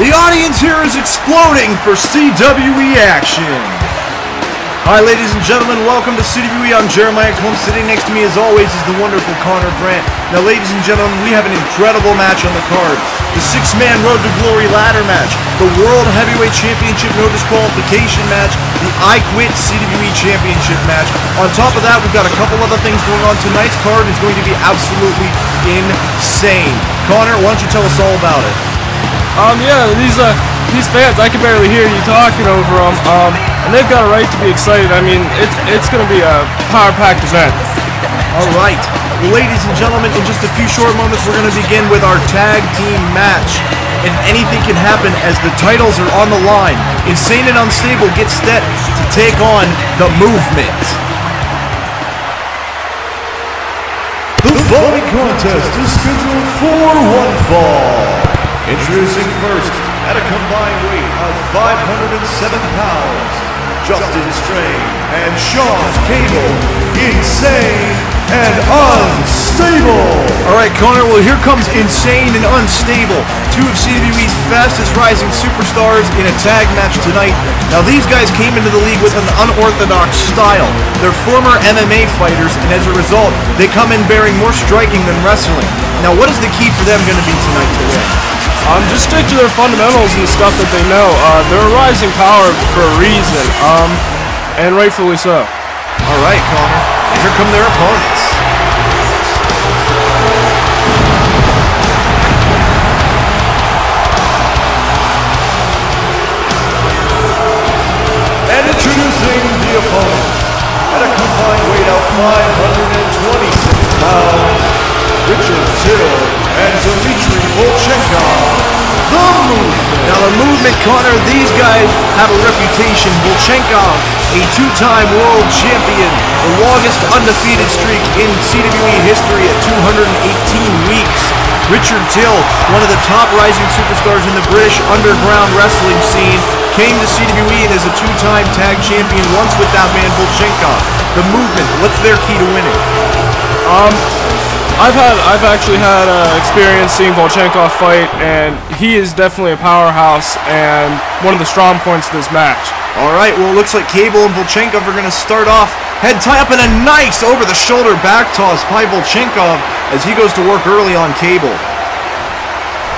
The audience here is exploding for CWE action. Hi ladies and gentlemen, welcome to CWE. I'm Jeremiah Combs. Sitting next to me as always is the wonderful Connor Brandt. Now ladies and gentlemen, we have an incredible match on the card. The 6-man Road to Glory ladder match, the World Heavyweight Championship no disqualification match, the I Quit CWE Championship match. On top of that, we've got a couple other things going on. Tonight's card is going to be absolutely insane. Connor, why don't you tell us all about it? Yeah, these fans, I can barely hear you talking over them, and they've got a right to be excited. I mean, it's going to be a power-packed event. All right, well, ladies and gentlemen, in just a few short moments, we're going to begin with our tag team match. And anything can happen as the titles are on the line. Insane and Unstable gets set to take on The Movement. The following contest is scheduled for one fall. Introducing first, at a combined weight of 507 pounds, Justin Strain and Sean Cable, Insane and Unstable. All right, Connor, well, here comes Insane and Unstable, two of CWE's fastest rising superstars in a tag match tonight. Now, these guys came into the league with an unorthodox style. They're former MMA fighters, and as a result, they come in bearing more striking than wrestling. Now, what is the key for them going to be tonight to win? Just stick to their fundamentals and the stuff that they know. They're a rising power for a reason, and rightfully so. All right, Connor, and here come their opponents. And introducing the opponent, at a combined weight of 526 pounds, Richard Till and Dmitry Volchenkov, The Movement. Now the Movement, Connor, these guys have a reputation. Volchenkov, a two-time world champion, the longest undefeated streak in CWE history at 218 weeks. Richard Till, one of the top rising superstars in the British underground wrestling scene, came to CWE and is a two-time tag champion, once with that man Volchenkov. The Movement, what's their key to winning? I've actually had experience seeing Volchenkov fight, and he is definitely a powerhouse and one of the strong points of this match. All right, well, it looks like Cable and Volchenkov are going to start off. Head tie up and a nice over-the-shoulder back toss by Volchenkov as he goes to work early on Cable.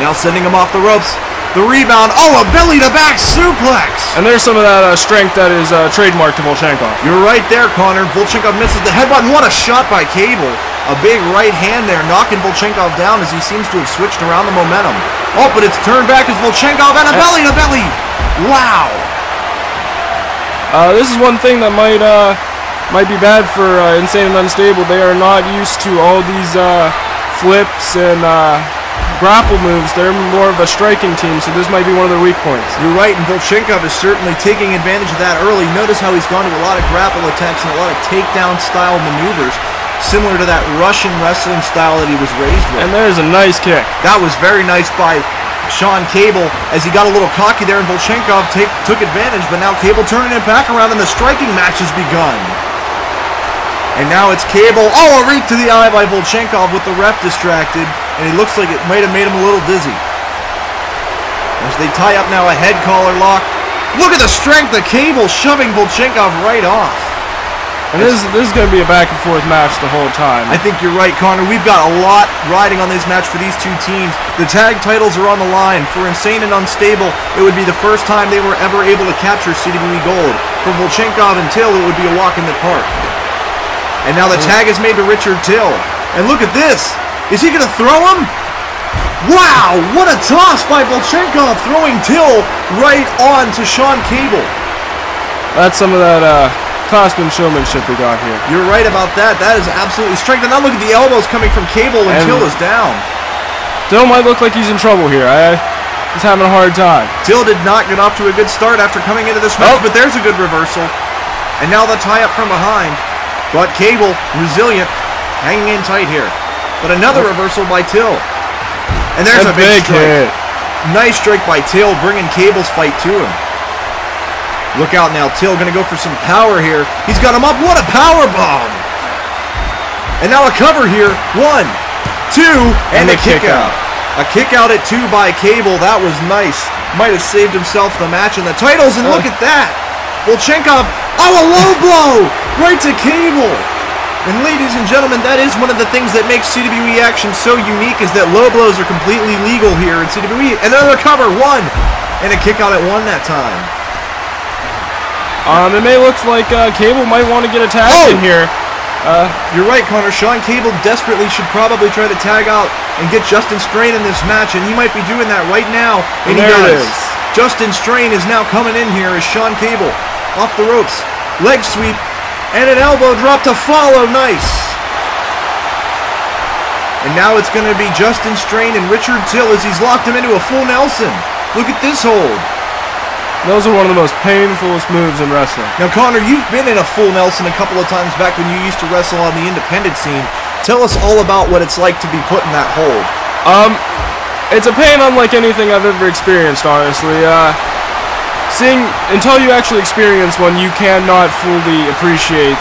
Now sending him off the ropes. The rebound. Oh, a belly-to-back suplex. And there's some of that strength that is trademarked to Volchenkov. You're right there, Connor. Volchenkov misses the headbutt, and what a shot by Cable. A big right hand there, knocking Volchenkov down as he seems to have switched around the momentum. Oh, but it's turned back as Volchenkov and a belly-to-belly. Wow. This is one thing that might be bad for Insane and Unstable. They are not used to all these flips and grapple moves. They're more of a striking team, so this might be one of their weak points. You're right, and Volchenkov is certainly taking advantage of that early. Notice how he's gone to a lot of grapple attacks and a lot of takedown-style maneuvers, similar to that Russian wrestling style that he was raised with. And there's a nice kick. That was very nice by Sean Cable as he got a little cocky there, and Volchenkov took advantage, but now Cable turning it back around and the striking match has begun. And now it's Cable. Oh, a right to the eye by Volchenkov with the ref distracted, and it looks like it might have made him a little dizzy. As they tie up now a head collar lock. Look at the strength of Cable shoving Volchenkov right off. And this is going to be a back-and-forth match the whole time. I think you're right, Connor. We've got a lot riding on this match for these two teams. The tag titles are on the line. For Insane and Unstable, it would be the first time they were ever able to capture CWE Gold. For Volchenkov and Till, it would be a walk in the park. And now the tag is made to Richard Till. And look at this. Is he going to throw him? Wow, what a toss by Volchenkov, throwing Till right on to Sean Cable. That's some of that craftsman showmanship we got here. You're right about that. That is absolutely strength. And now look at the elbows coming from Cable, and Till is down. Till might look like he's in trouble here. He's having a hard time. Till did not get off to a good start after coming into this match, but there's a good reversal. And now the tie-up from behind. But Cable, resilient, hanging in tight here. But another reversal by Till. And there's a big strike. Hit. Nice strike by Till, bringing Cable's fight to him. Look out now, Till going to go for some power here. He's got him up. What a power bomb! And now a cover here. 1, 2, and a kick out. A kick out at 2 by Cable. That was nice. might have saved himself the match and the titles, and look at that! Volchenkov, oh, a low blow! Right to Cable! And ladies and gentlemen, that is one of the things that makes CWE action so unique, is that low blows are completely legal here in CWE. Another cover, 1! And a kick out at 1 that time. It may look like Cable might want to get a tag in here. You're right, Connor. Sean Cable desperately should probably try to tag out and get Justin Strain in this match, and he might be doing that right now. And he does. Justin Strain is now coming in here as Sean Cable off the ropes. Leg sweep and an elbow drop to follow. Nice. And now it's going to be Justin Strain and Richard Till as he's locked him into a full Nelson. Look at this hold. Those are one of the most painfulest moves in wrestling. Now, Connor, you've been in a full Nelson a couple of times back when you used to wrestle on the independent scene. Tell us all about what it's like to be put in that hold. It's a pain unlike anything I've ever experienced, honestly. Until you actually experience one, you cannot fully appreciate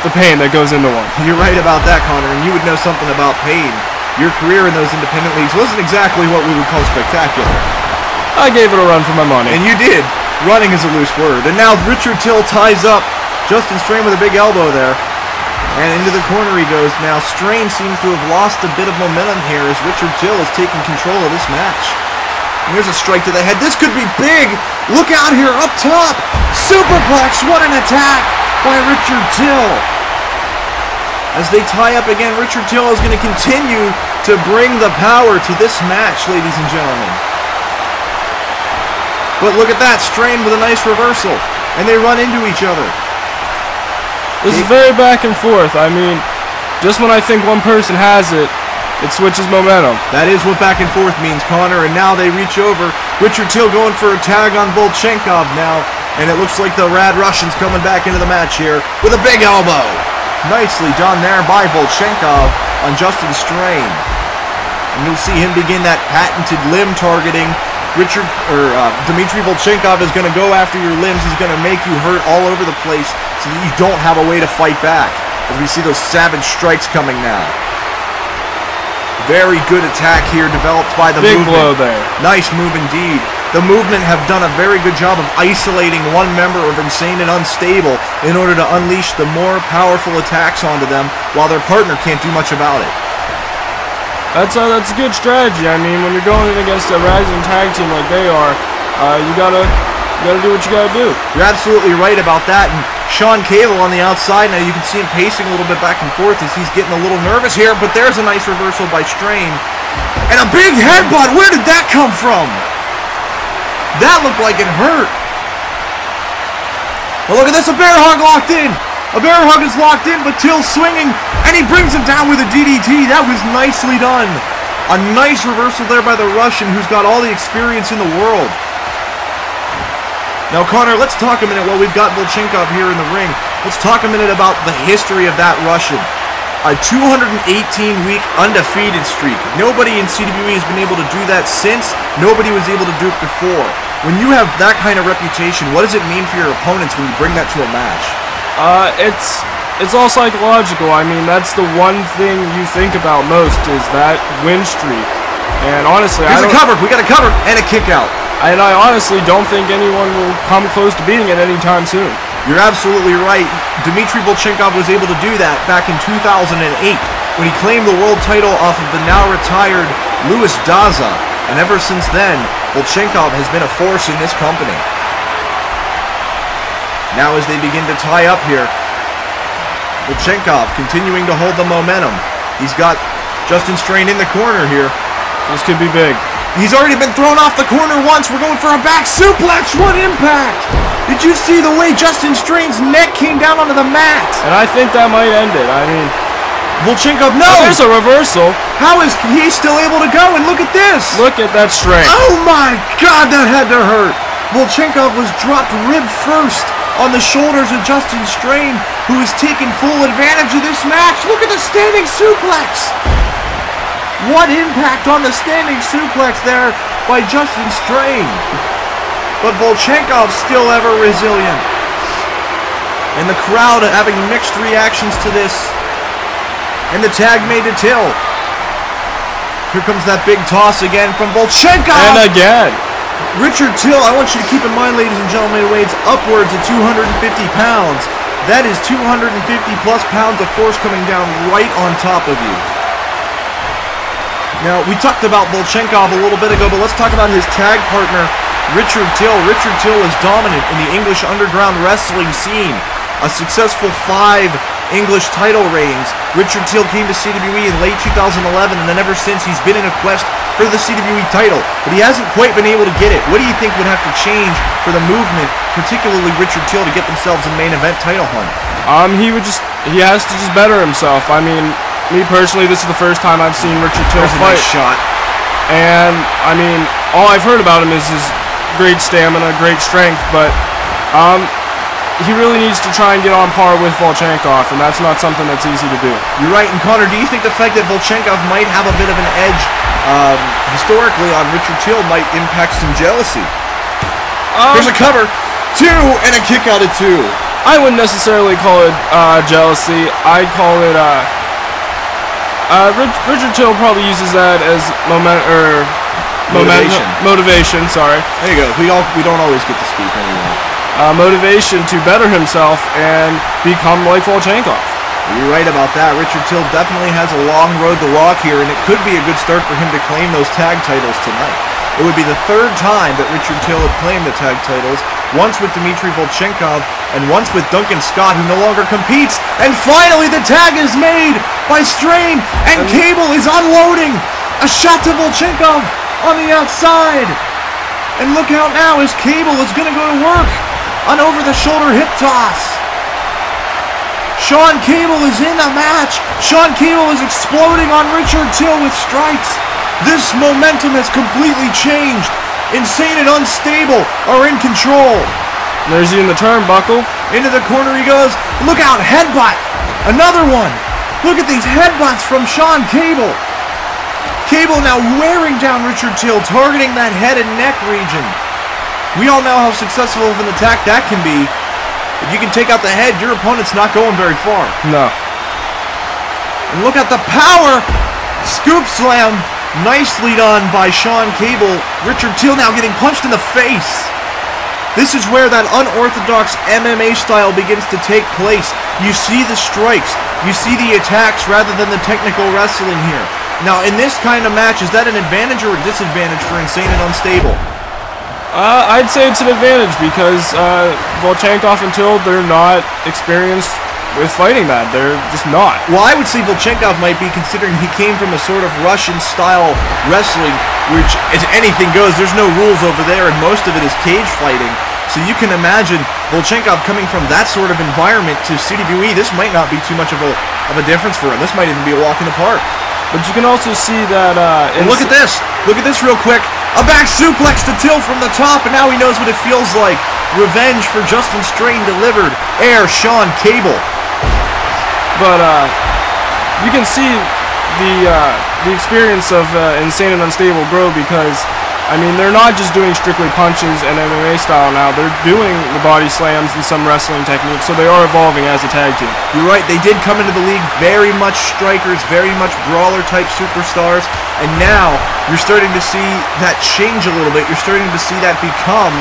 the pain that goes into one. You're right about that, Connor, and you would know something about pain. Your career in those independent leagues wasn't exactly what we would call spectacular. I gave it a run for my money. And you did. Running is a loose word. And now Richard Till ties up Justin Strain with a big elbow there. And into the corner he goes. Now Strain seems to have lost a bit of momentum here as Richard Till is taking control of this match. And here's a strike to the head. This could be big. Look out here up top. Superplex. What an attack by Richard Till. As they tie up again, Richard Till is going to continue to bring the power to this match, ladies and gentlemen. But look at that, Strain with a nice reversal. And they run into each other. This is very back and forth. I mean, just when I think one person has it, it switches momentum. That is what back and forth means, Connor. And now they reach over. Richard Till going for a tag on Volchenkov now. And it looks like the Rad Russian's coming back into the match here with a big elbow. Nicely done there by Volchenkov on Justin Strain. And you'll see him begin that patented limb targeting. Dmitry Volchenkov is going to go after your limbs. He's going to make you hurt all over the place so that you don't have a way to fight back. As we see those savage strikes coming now. Very good attack here developed by the movement. Big blow there. Nice move indeed. The movement have done a very good job of isolating one member of Insane and Unstable in order to unleash the more powerful attacks onto them while their partner can't do much about it. That's a good strategy. I mean, when you're going in against a rising tag team like they are, you gotta do what you gotta do. You're absolutely right about that. And Sean Cable on the outside, now you can see him pacing a little bit back and forth as he's getting a little nervous here, but there's a nice reversal by Strain. And a big headbutt! Where did that come from? That looked like it hurt. Well, look at this, a bear hug locked in. A bear hug is locked in, but Till's swinging, and he brings him down with a DDT. That was nicely done. A nice reversal there by the Russian, who's got all the experience in the world. Now, Connor, let's talk a minute while we've got Volchenkov here in the ring. Let's talk a minute about the history of that Russian. A 218-week undefeated streak. Nobody in CWE has been able to do that since. Nobody was able to do it before. When you have that kind of reputation, what does it mean for your opponents when you bring that to a match? It's all psychological. I mean, that's the one thing you think about most is that win streak. And honestly, here's a cover. We got a cover and a kick out. And I honestly don't think anyone will come close to beating it anytime soon. You're absolutely right. Dmitry Volchenkov was able to do that back in 2008 when he claimed the world title off of the now retired Louis Daza. And ever since then, Volchenkov has been a force in this company. Now as they begin to tie up here, Volchenkov continuing to hold the momentum. He's got Justin Strain in the corner here. This could be big. He's already been thrown off the corner once. We're going for a back suplex. What impact! Did you see the way Justin Strain's neck came down onto the mat? And I think that might end it. I mean, Volchenkov, no! Oh, there's a reversal. How is he still able to go? And look at this! Look at that strength. Oh my God, that had to hurt. Volchenkov was dropped rib first on the shoulders of Justin Strain, who is taking full advantage of this match. Look at the standing suplex. What impact on the standing suplex there by Justin Strain. But Volchenkov still ever resilient. And the crowd having mixed reactions to this. And the tag made to Till. Here comes that big toss again from Volchenkov. And again. Richard Till, I want you to keep in mind, ladies and gentlemen, weighs upwards of 250 pounds. That is 250 plus pounds of force coming down right on top of you. Now, we talked about Volchenkov a little bit ago, but let's talk about his tag partner, Richard Till. Richard Till is dominant in the English underground wrestling scene. A successful 5 English title reigns. Richard Till came to CWE in late 2011, and then ever since he's been in a quest for the CWE title, but he hasn't quite been able to get it. What do you think would have to change for the movement, particularly Richard Till, to get themselves a main event title hunt? He has to just better himself. I mean, me personally, this is the first time I've seen Richard Till fight. Nice shot. And I mean, all I've heard about him is his great stamina, great strength, but he really needs to try and get on par with Volchenkov, and that's not something that's easy to do. You're right, and Connor, do you think the fact that Volchenkov might have a bit of an edge historically on Richard Till might impact some jealousy? There's a cover, 2, and a kick out of 2. I wouldn't necessarily call it jealousy. I'd call it Richard Till probably uses that as motivation. Sorry. There you go. We don't always get to speak anymore. Motivation to better himself and become like Volchenkov. You're right about that. Richard Till definitely has a long road to walk here, and it could be a good start for him to claim those tag titles tonight. It would be the 3rd time that Richard Till had claimed the tag titles, once with Dmitry Volchenkov, and once with Duncan Scott, who no longer competes. And finally, the tag is made by Strain, and Cable is unloading. A shot to Volchenkov on the outside. And look out now as Cable is going to go to work on over-the-shoulder hip toss. Sean Cable is in the match. Sean Cable is exploding on Richard Till with strikes. This momentum has completely changed. Insane and Unstable are in control. There's he in the turnbuckle. Into the corner he goes. Look out, headbutt. Another one. Look at these headbutts from Sean Cable. Cable now wearing down Richard Till, targeting that head and neck region. We all know how successful of an attack that can be. If you can take out the head, your opponent's not going very far. No. And look at the power. Scoop slam. Nicely done by Sean Cable. Richard Till now getting punched in the face. This is where that unorthodox MMA style begins to take place. You see the strikes. You see the attacks rather than the technical wrestling here. Now, in this kind of match, is that an advantage or a disadvantage for Insane and Unstable? I'd say it's an advantage because Volchenkov and Till, they're not experienced with fighting that. They're just not. Well, I would say Volchenkov might be, considering he came from a sort of Russian-style wrestling, which, as anything goes, there's no rules over there, and most of it is cage fighting. So you can imagine Volchenkov coming from that sort of environment to CWE. This might not be too much of a difference for him. This might even be a walk in the park. But you can also see that... look at this. Look at this real quick. A back suplex to Till from the top, and now he knows what it feels like. Revenge for Justin Strain delivered. Sean Cable. But you can see the experience of Insane and Unstable grow because, I mean, they're not just doing strictly punches and MMA style now. They're doing the body slams and some wrestling techniques, so they are evolving as a tag team. You're right. They did come into the league very much strikers, very much brawler-type superstars, and now you're starting to see that change a little bit. You're starting to see that become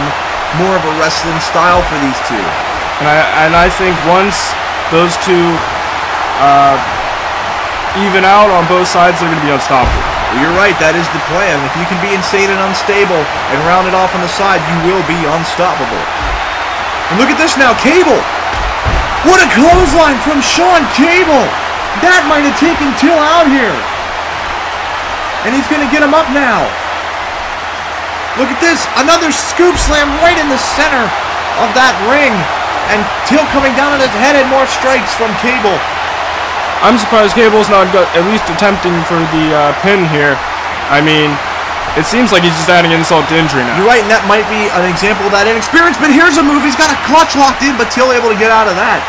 more of a wrestling style for these two. And I think once those two even out on both sides, they're going to be unstoppable. Well, you're right, that is the plan. If you can be Insane and Unstable and round it off on the side, you will be unstoppable. And look at this now, Cable! What a clothesline from Sean Cable! That might have taken Till out here. And he's going to get him up now. Look at this, another scoop slam right in the center of that ring. And Till coming down on his head and more strikes from Cable. I'm surprised Cable's not at least attempting for the pin here. I mean, it seems like he's just adding insult to injury now. You're right, and that might be an example of that inexperience, but here's a move. He's got a clutch locked in, but Till able to get out of that.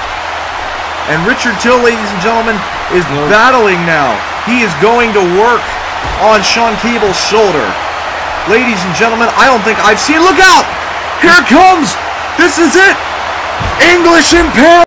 And Richard Till, ladies and gentlemen, is battling now. He is going to work on Sean Cable's shoulder. Ladies and gentlemen, I don't think I've seen... Look out! Here it comes! This is it! English Impale!